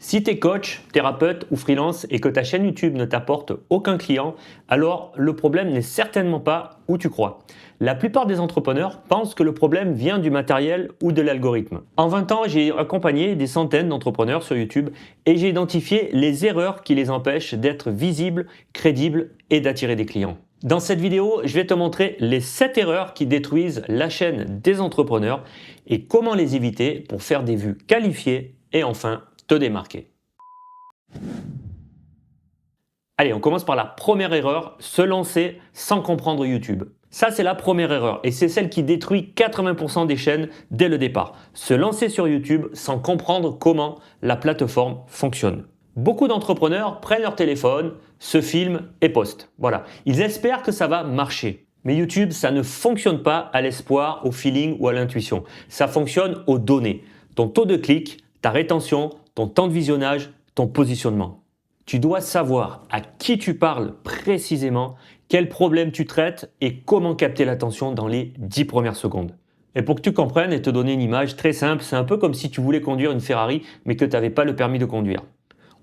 Si tu es coach, thérapeute ou freelance et que ta chaîne YouTube ne t'apporte aucun client, alors le problème n'est certainement pas où tu crois. La plupart des entrepreneurs pensent que le problème vient du matériel ou de l'algorithme. En 20 ans, j'ai accompagné des centaines d'entrepreneurs sur YouTube et j'ai identifié les erreurs qui les empêchent d'être visibles, crédibles et d'attirer des clients. Dans cette vidéo, je vais te montrer les 7 erreurs qui détruisent la chaîne des entrepreneurs et comment les éviter pour faire des vues qualifiées et enfin te démarquer. Allez, on commence par la première erreur, se lancer sans comprendre YouTube. Ça, c'est la première erreur et c'est celle qui détruit 80% des chaînes dès le départ. Se lancer sur YouTube sans comprendre comment la plateforme fonctionne. Beaucoup d'entrepreneurs prennent leur téléphone, se filment et postent. Voilà, ils espèrent que ça va marcher. Mais YouTube, ça ne fonctionne pas à l'espoir, au feeling ou à l'intuition. Ça fonctionne aux données. Ton taux de clic, ta rétention, ton temps de visionnage, ton positionnement. Tu dois savoir à qui tu parles précisément, quel problème tu traites et comment capter l'attention dans les 10 premières secondes. Et pour que tu comprennes et te donner une image très simple, c'est un peu comme si tu voulais conduire une Ferrari mais que tu n'avais pas le permis de conduire.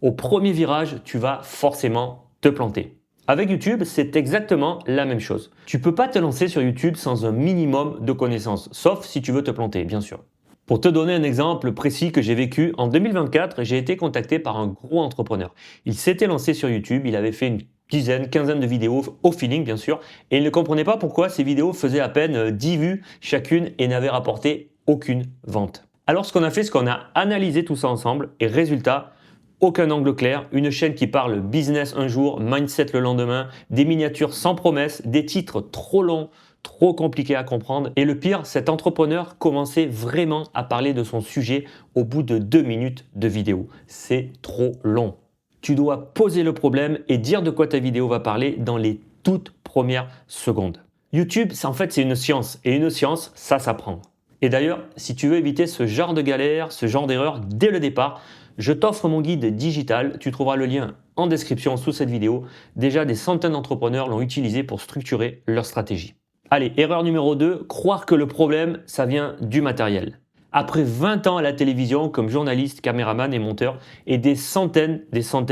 Au premier virage, tu vas forcément te planter. Avec YouTube, c'est exactement la même chose. Tu ne peux pas te lancer sur YouTube sans un minimum de connaissances, sauf si tu veux te planter, bien sûr. Pour te donner un exemple précis que j'ai vécu, en 2024, j'ai été contacté par un gros entrepreneur. Il s'était lancé sur YouTube, il avait fait une dizaine, quinzaine de vidéos au feeling bien sûr, et il ne comprenait pas pourquoi ces vidéos faisaient à peine 10 vues chacune et n'avaient rapporté aucune vente. Alors ce qu'on a fait, c'est qu'on a analysé tout ça ensemble et résultat, aucun angle clair, une chaîne qui parle business un jour, mindset le lendemain, des miniatures sans promesse, des titres trop longs, trop compliqués à comprendre. Et le pire, cet entrepreneur commençait vraiment à parler de son sujet au bout de 2 minutes de vidéo. C'est trop long. Tu dois poser le problème et dire de quoi ta vidéo va parler dans les toutes premières secondes. YouTube, c'est une science et une science, ça s'apprend. Et d'ailleurs, si tu veux éviter ce genre de galère, ce genre d'erreur dès le départ, je t'offre mon guide digital, tu trouveras le lien en description sous cette vidéo. Déjà, des centaines d'entrepreneurs l'ont utilisé pour structurer leur stratégie. Allez, erreur numéro 2, croire que le problème, ça vient du matériel. Après 20 ans à la télévision comme journaliste, caméraman et monteur et des centaines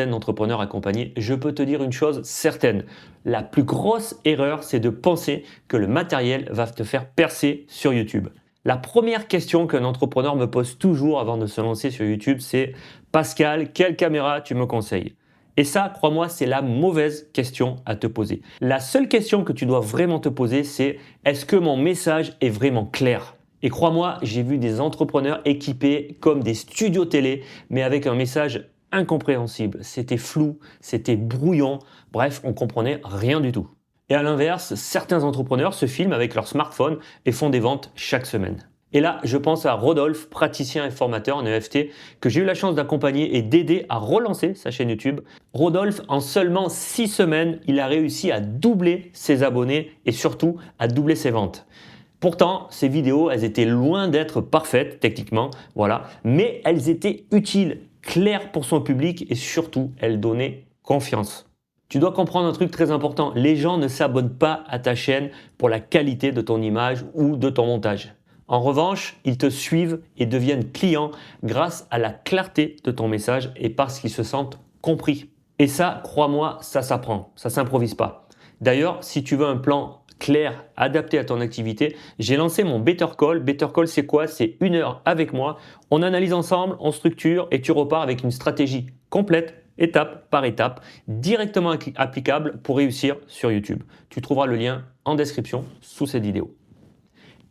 d'entrepreneurs accompagnés, je peux te dire une chose certaine. La plus grosse erreur, c'est de penser que le matériel va te faire percer sur YouTube. La première question qu'un entrepreneur me pose toujours avant de se lancer sur YouTube, c'est « Pascal, quelle caméra tu me conseilles ?» Et ça, crois-moi, c'est la mauvaise question à te poser. La seule question que tu dois vraiment te poser, c'est « Est-ce que mon message est vraiment clair ?» Et crois-moi, j'ai vu des entrepreneurs équipés comme des studios télé, mais avec un message incompréhensible. C'était flou, c'était brouillon, bref, on comprenait rien du tout. Et à l'inverse, certains entrepreneurs se filment avec leur smartphone et font des ventes chaque semaine. Et là, je pense à Rodolphe, praticien et formateur en EFT, que j'ai eu la chance d'accompagner et d'aider à relancer sa chaîne YouTube. Rodolphe, en seulement 6 semaines, il a réussi à doubler ses abonnés et surtout à doubler ses ventes. Pourtant, ces vidéos, elles étaient loin d'être parfaites techniquement, voilà, mais elles étaient utiles, claires pour son public et surtout, elles donnaient confiance. Tu dois comprendre un truc très important, les gens ne s'abonnent pas à ta chaîne pour la qualité de ton image ou de ton montage. En revanche, ils te suivent et deviennent clients grâce à la clarté de ton message et parce qu'ils se sentent compris. Et ça, crois-moi, ça s'apprend, ça s'improvise pas. D'ailleurs, si tu veux un plan clair, adapté à ton activité, j'ai lancé mon Better Call. Better Call, c'est quoi? C'est 1 heure avec moi. On analyse ensemble, on structure et tu repars avec une stratégie complète, étape par étape, directement applicable pour réussir sur YouTube. Tu trouveras le lien en description sous cette vidéo.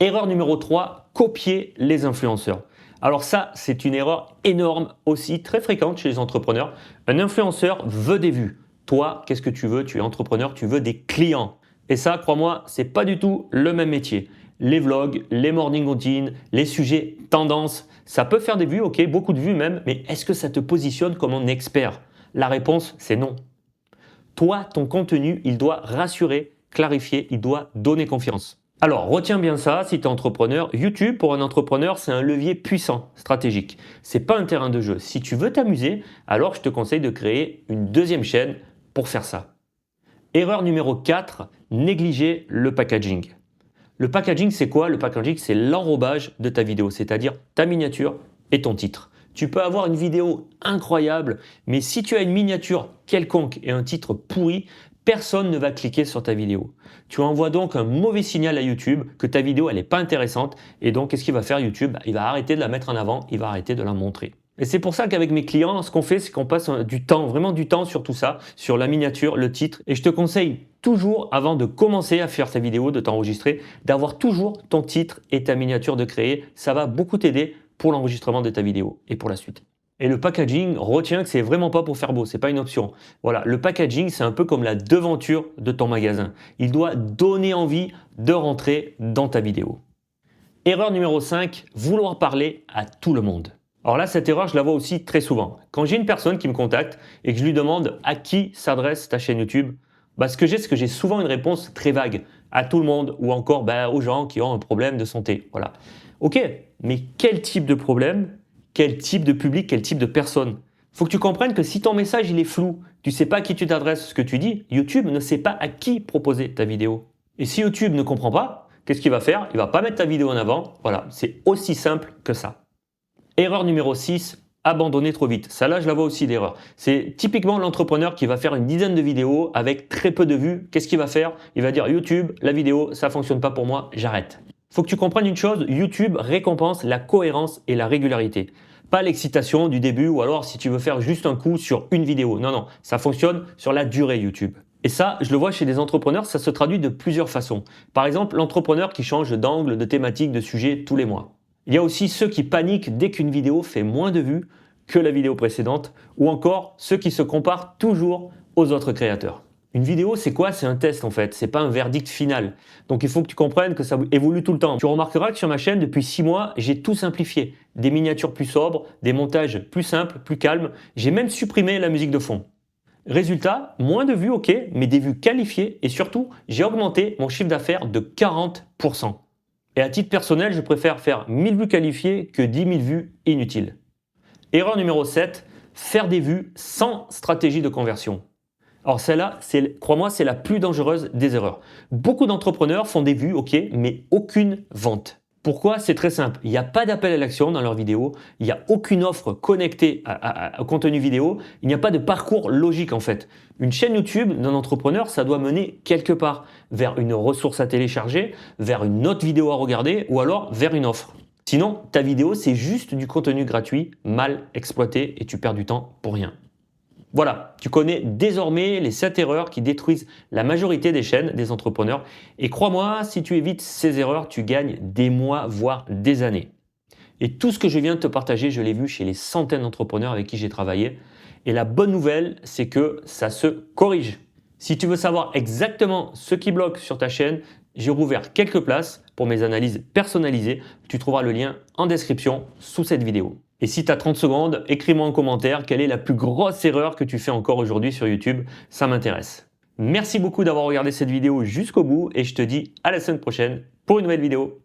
Erreur numéro 3, copier les influenceurs. Alors ça, c'est une erreur énorme aussi, très fréquente chez les entrepreneurs. Un influenceur veut des vues. Toi, qu'est-ce que tu veux? Tu es entrepreneur, tu veux des clients. Et ça, crois-moi, c'est pas du tout le même métier. Les vlogs, les morning routines, les sujets tendance, ça peut faire des vues, ok, beaucoup de vues même, mais est-ce que ça te positionne comme un expert? La réponse, c'est non. Toi, ton contenu, il doit rassurer, clarifier, il doit donner confiance. Alors, retiens bien ça, si tu es entrepreneur, YouTube, pour un entrepreneur, c'est un levier puissant, stratégique. Ce n'est pas un terrain de jeu. Si tu veux t'amuser, alors je te conseille de créer une deuxième chaîne pour faire ça. Erreur numéro 4, négliger le packaging. Le packaging, c'est quoi? Le packaging, c'est l'enrobage de ta vidéo, c'est-à-dire ta miniature et ton titre. Tu peux avoir une vidéo incroyable, mais si tu as une miniature quelconque et un titre pourri, personne ne va cliquer sur ta vidéo. Tu envoies donc un mauvais signal à YouTube que ta vidéo elle n'est pas intéressante et donc qu'est-ce qu'il va faire YouTube? Il va arrêter de la mettre en avant, il va arrêter de la montrer. Et c'est pour ça qu'avec mes clients, ce qu'on fait, c'est qu'on passe du temps, vraiment du temps sur tout ça, sur la miniature, le titre. Et je te conseille toujours, avant de commencer à faire ta vidéo, de t'enregistrer, d'avoir toujours ton titre et ta miniature de créer. Ça va beaucoup t'aider pour l'enregistrement de ta vidéo et pour la suite. Et le packaging, retiens que c'est vraiment pas pour faire beau, c'est pas une option. Voilà, le packaging, c'est un peu comme la devanture de ton magasin. Il doit donner envie de rentrer dans ta vidéo. Erreur numéro 5, vouloir parler à tout le monde. Alors là, cette erreur, je la vois aussi très souvent. Quand j'ai une personne qui me contacte et que je lui demande à qui s'adresse ta chaîne YouTube, ce que j'ai souvent une réponse très vague. À tout le monde ou encore aux gens qui ont un problème de santé. Voilà. Ok, mais quel type de problème? Quel type de public, quel type de personne? Il faut que tu comprennes que si ton message il est flou, tu ne sais pas à qui tu t'adresses, ce que tu dis, YouTube ne sait pas à qui proposer ta vidéo. Et si YouTube ne comprend pas, qu'est-ce qu'il va faire? Il ne va pas mettre ta vidéo en avant. Voilà, c'est aussi simple que ça. Erreur numéro 6, abandonner trop vite. Ça là, je la vois aussi d'erreur. C'est typiquement l'entrepreneur qui va faire une dizaine de vidéos avec très peu de vues. Qu'est-ce qu'il va faire? Il va dire YouTube, la vidéo, ça ne fonctionne pas pour moi, j'arrête. Il faut que tu comprennes une chose, YouTube récompense la cohérence et la régularité. Pas l'excitation du début ou alors si tu veux faire juste un coup sur une vidéo. Non, non, ça fonctionne sur la durée YouTube. Et ça, je le vois chez des entrepreneurs, ça se traduit de plusieurs façons. Par exemple, l'entrepreneur qui change d'angle, de thématique, de sujet tous les mois. Il y a aussi ceux qui paniquent dès qu'une vidéo fait moins de vues que la vidéo précédente ou encore ceux qui se comparent toujours aux autres créateurs. Une vidéo, c'est quoi? C'est un test en fait, c'est pas un verdict final. Donc il faut que tu comprennes que ça évolue tout le temps. Tu remarqueras que sur ma chaîne, depuis 6 mois, j'ai tout simplifié. Des miniatures plus sobres, des montages plus simples, plus calmes. J'ai même supprimé la musique de fond. Résultat, moins de vues, ok, mais des vues qualifiées et surtout, j'ai augmenté mon chiffre d'affaires de 40%. Et à titre personnel, je préfère faire 1000 vues qualifiées que 10 000 vues inutiles. Erreur numéro 7, faire des vues sans stratégie de conversion. Alors celle-là, crois-moi, c'est la plus dangereuse des erreurs. Beaucoup d'entrepreneurs font des vues, ok, mais aucune vente. Pourquoi? C'est très simple. Il n'y a pas d'appel à l'action dans leurs vidéos. Il n'y a aucune offre connectée au contenu vidéo. Il n'y a pas de parcours logique en fait. Une chaîne YouTube d'un entrepreneur, ça doit mener quelque part vers une ressource à télécharger, vers une autre vidéo à regarder ou alors vers une offre. Sinon, ta vidéo, c'est juste du contenu gratuit, mal exploité et tu perds du temps pour rien. Voilà, tu connais désormais les 7 erreurs qui détruisent la majorité des chaînes des entrepreneurs. Et crois-moi, si tu évites ces erreurs, tu gagnes des mois, voire des années. Et tout ce que je viens de te partager, je l'ai vu chez les centaines d'entrepreneurs avec qui j'ai travaillé. Et la bonne nouvelle, c'est que ça se corrige. Si tu veux savoir exactement ce qui bloque sur ta chaîne, j'ai rouvert quelques places pour mes analyses personnalisées. Tu trouveras le lien en description sous cette vidéo. Et si tu as 30 secondes, écris-moi en commentaire quelle est la plus grosse erreur que tu fais encore aujourd'hui sur YouTube. Ça m'intéresse. Merci beaucoup d'avoir regardé cette vidéo jusqu'au bout et je te dis à la semaine prochaine pour une nouvelle vidéo.